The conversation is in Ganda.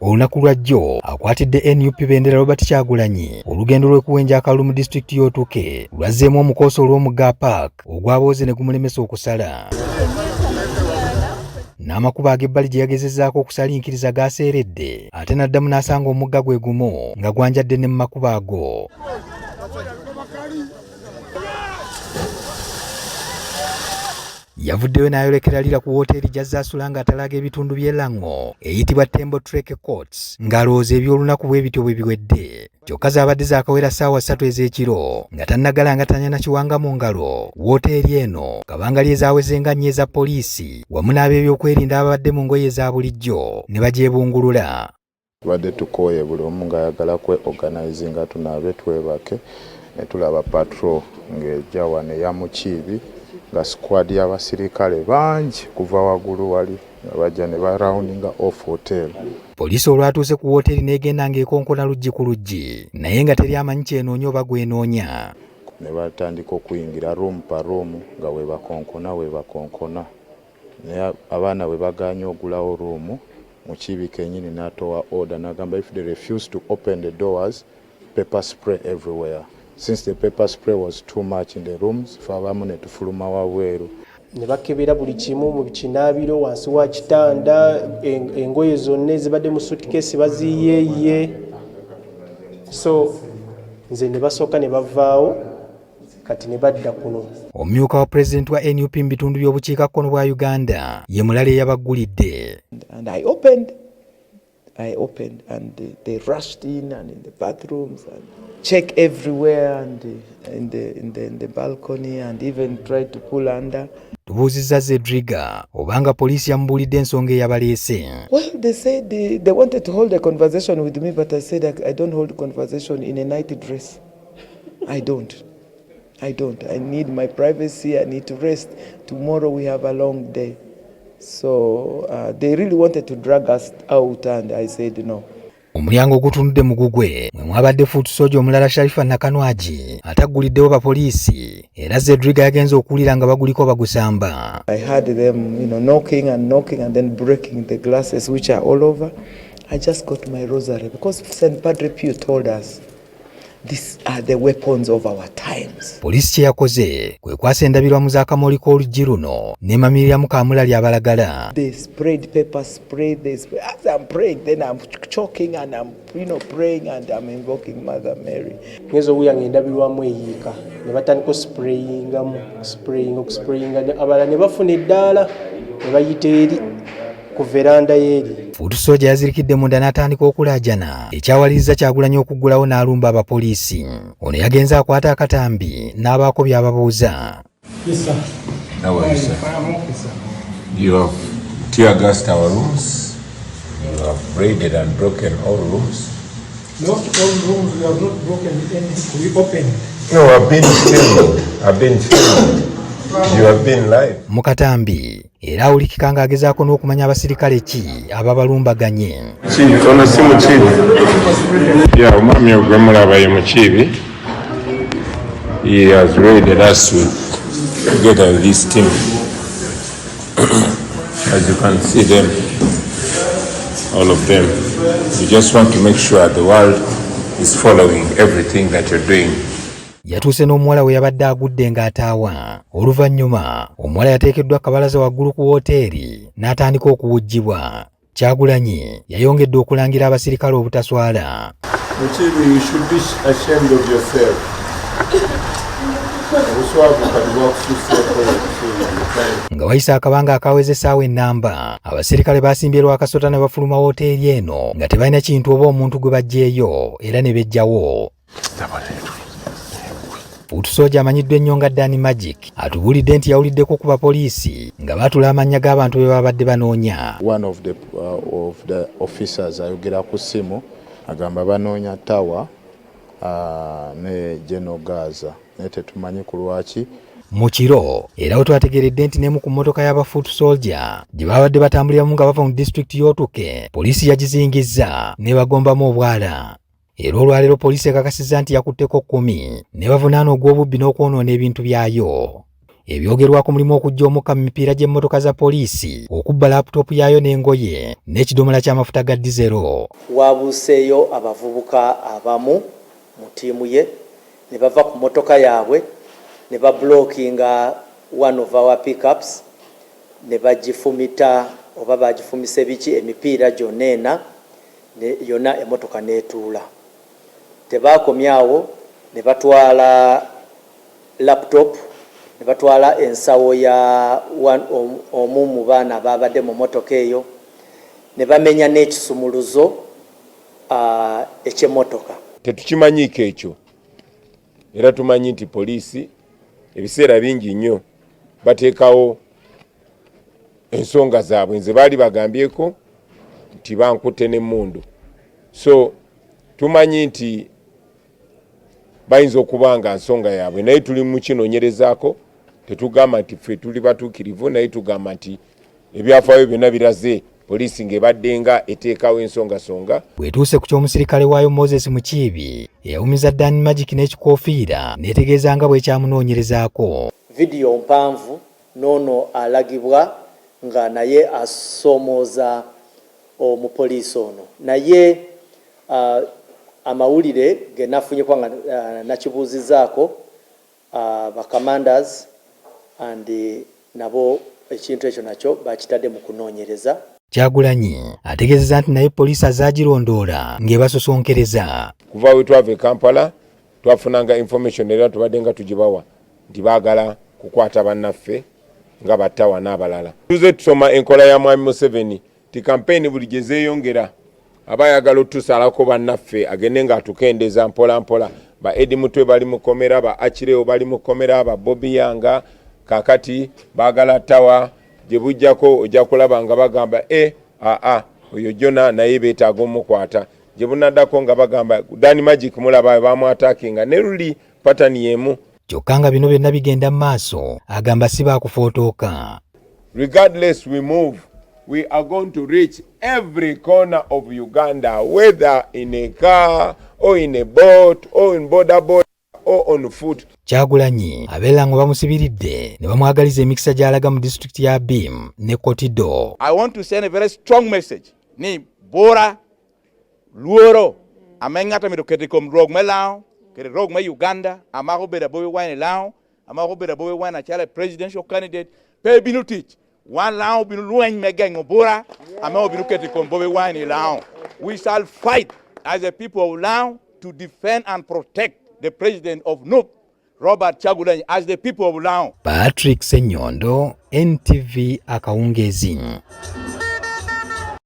Olunaku lwa jjo akwatidde NUP bendera Robert Kyagulanyi olugendo lw'okuwenja akalulu mu disitulikiti y'Otuke lwazzeemu omukoosi olw'omugga Park ogwabooze ne gumulemesa okusala. N'amakubo ag'ebbali gye yagezezzaako okusalinkiriza gaaseeredde ate n'addamu n'asanga omugga gwe gumu nga gwanjadde ne mu makubo ago. Yavuddeyo n'ayolekera Lira ku wooteeri gy'azze asula ng'atalaaga ebitundu by'e Lango eyitibwa Tembo Trek Courts ng'alowooza eby'olunaku bwe bityo bwe biwedde. Kyokka zaabadde zaakawera ssaawa 3 ez'ekiro nga tannagalanga na kiwanga mu ngalo. Wooteeri eno kabangali ezawezenga nnyo eza poliisi wamu n'ab'ebyokwerinda ababadde mu ngoye eza bulijjo ne bagyebungulula. Tubadde tukooye buli omu ng'ayagala kwe-organizinga tunaabe twebake ne tulaba patrol ng'ejja wano eya Mukiibi nga squad y'abasirikale bangi kuva waggulu wali bajja ne barawundinga off hotel. Poliisi olwatuuse ku wooteeri n'egenda ng'ekonkona luggi ku luggi naye nga teri amanyi kyenoonya oba gwenoonya. Ne batandika okuyingira room pa room nga webakonkona naye abaana bwe bagaanye ogulawo room Mukiibi kennyini n'atowa order n'agamba if they refuse to open the doors, pepper spray everywhere. Since the pepper spray was too much in the rooms, abamu ne tufuluma wabweru. Ne bakebera buli kimu mu kinaabiro wansi wa kitanda, engoye zonna ezibadde mu suitcase baziyeeye. So nze ne basooka ne bavaawo kati ne badda kuno. Omumyuka wa pulezidenti wa NUP mu bitundu by'obukiikakkono bwa Uganda ye mulala eyabaggulidde. And I opened and they rushed in and in the bathrooms and check everywhere and in the balcony and even tried to pull under. Tubuuzizza Zedriga obanga poliisi yamubuulidde ensonga eyabaleese. Well, they said they wanted to hold a conversation with me, but I said I don't hold conversation in a night dress. I don't. I need my privacy. I need to rest. Tomorrow we have a long day. So they really wanted to drag us out and I said no. Omulyango ogutunudde mu gugwe mwe mwabadde fuutu soja omulala Sharifa Nakanwaji atagguliddewo bapoliisi era Zedriga yagenze okuwulira nga baguliko bagusamba. I heard them, knocking and then breaking the glasses which are all over. I just got my rosary because St. Padre Pio told us these are the weapons of our times. Poliisi kye yakoze kwe kwasa endabirwamu z'akamoli k'oluggi luno n'emamiriramu kaamulali abalagala. They sprayed pepper spray. As I'm praying, then I'm choking and I'm praying and I'm invoking Mother Mary. Ngezo uya endabirwamu eyiika ne batandika sprayinga abalala ne bafuna eddaala ne bayita eri ku veranda y'eri. Fuutu soja yazirikidde munda n'atandika okulaajana ekyawaliriza Kyagulanyi okuggulawo n'alumba abapoliisi. Ono yagenze akwata akatambi n'abaako by'ababuuza. Yes, sir. How are you, sir? I'm okay, sir. You have tear gassed our rooms. You have raided and broken all rooms. Not all rooms, we have not broken anything. We opened. No, I've been filmed. You have been live. Mukatambi era awulikika ng'agezaako n'okumanya abasirikale ki ababalumbaganye. Ono si Mukiibi. Ya omwami ogwe mulaba ye Mukiibi. He has raided us together with this team. As you can see them, all of them. We just want to make sure the world is following everything that you're doing. Yatuuse n'omuwala we yabadde agudde ng'ataawa. Oluvannyuma omuwala yateekeddwa akabalaza waggulu ku wooteeri n'atandika okuwujjibwa. Kyagulanyi yayongedde okulangira abasirikale obutaswala. Mukiibi, you should be ashamed of yourself. Nga wayise akabanga akaweze essaawa ennamba abasirikale baasimbye lwakasota ne bafuluma wooteeri eno nga tebalina kintu oba omuntu gwe baggyeeyo era ne bejjawo. Fuutu soja amanyiddwa ennyo nga Danny Magic atubuulidde nti yawuliddeko ku bapoliisi nga baatula amannya g'abantu be babadde banoonya. One of the officers ayogera ku ssimu agamba banoonya Tawa ne General Gaza naye tetumanyi ku lwaki. Mu kiro era we twategeredde nti n'emu ku mmotoka y'abafuutu soja gye babadde batambuliramu nga bava mu disitulikiti y'Otuke poliisi yagizingizza ne bagombamu obwala. Era olwaleero poliisi ekakasizza nti yakutteko 10 ne bavunaana ogw'obubbi n'okwonoona ebintu byayo. ebyogerwako mulimu okujja omukka mu mipiira gy'emmotoka za poliisi, okubba laputopu yaayo n'engoye n'ekidomola ky'amafuta ga dizero. Waabuuseeyo abavubuka abamu mu ttiimu ye ne bava ku mmotoka yaabwe ne bablockinga one of our pickups ne bagifumita oba bagifumise biki emipiira gyonna ena yonna emmotoka n'etuula. Tebaakomyawo ne batwala laptop ne batwala ensawo ya omu mu baana ababadde mu mmotoka eyo ne bamenya n'ekisumuluzo eky'emmotoka. Tetukimanyiiko ekyo era tumanyi nti poliisi ebiseera bingi nnyo bateekawo ensonga zaabwe. Nze baali bagambyeko nti bankutte n'emmundu, so tumanyi nti bayinza okuba nga nsonga yaabwe, naye tuli mu kinoonyerezaako. Tetugamba nti ffe tuli batuukirivu, naye tugamba nti ebyafaayo byonna biraze poliisi ng'ebadde nga eteekawo ensongasonga. Bwetuuse ku ky'omusirikale waayo Moses Mukiibi eyawumiza Dan Magic n'ekikoofiira n'etegeeza nga bw'ekyamunoonyerezaako. Vidiyo mpanvu n'ono alagibwa nga naye asoomooza omupoliisi ono. Naye amawulire ge nafunye kwanga nakibuuzizaako bakamandas and nabo ekintu ekyo nakyo bakitadde mu kunoonyereza. Kyagulanyi ategeezezza nti naye poliisi azaagirondoola ng'ebasosonkereza. Kuva we twava e Kampala twafunanga information era tubadde nga tugibawa nti baagala kukwata bannaffe nga battawa n'abalala. Tuze tusoma enkola ya Mwami Museveni ti kampeyini buli gye zeeyongera abayagala otusalako bannaffe agende ng'atukendeeza mpola mpola. Ba Edi Mutwe bali mu kkomera, ba Akireo bali mu kkomera, ba Bobi Yanga kakati baagala tawa gye bujjako ojja kulaba nga bagamba oyo jona naye beetaaga omukwata. Gye bunaddako nga bagamba Dan Magic mulaba bamwataakinga ne luli patani y'emu. Kyokka nga bino byonna bigenda mu maaso agamba si baakufotooka. Regardless we move, we are going to reach every corner of Uganda, whether in a car or in a boat or in border or on foot. Kyagulanyi abeera nga bamusibiridde ne bamwagaliza emikisa gy'alaga mu disitulikiti ya Bim ne Kotido. I want to send a very strong message. Ni bora luoro amengata mi dokete kom rog melao kere rog me Uganda amako beda boy wine lao amako beda boy wine achala presidential candidate pe binu teach one lao binu lueng megeng bora amako binu kete kom boy wine lao. We shall fight as a people of Lao to defend and protect the president of NUP, Robert Kyagulanyi, as the people of Lao. Patrick Senyondo, NTV Akawungeezi.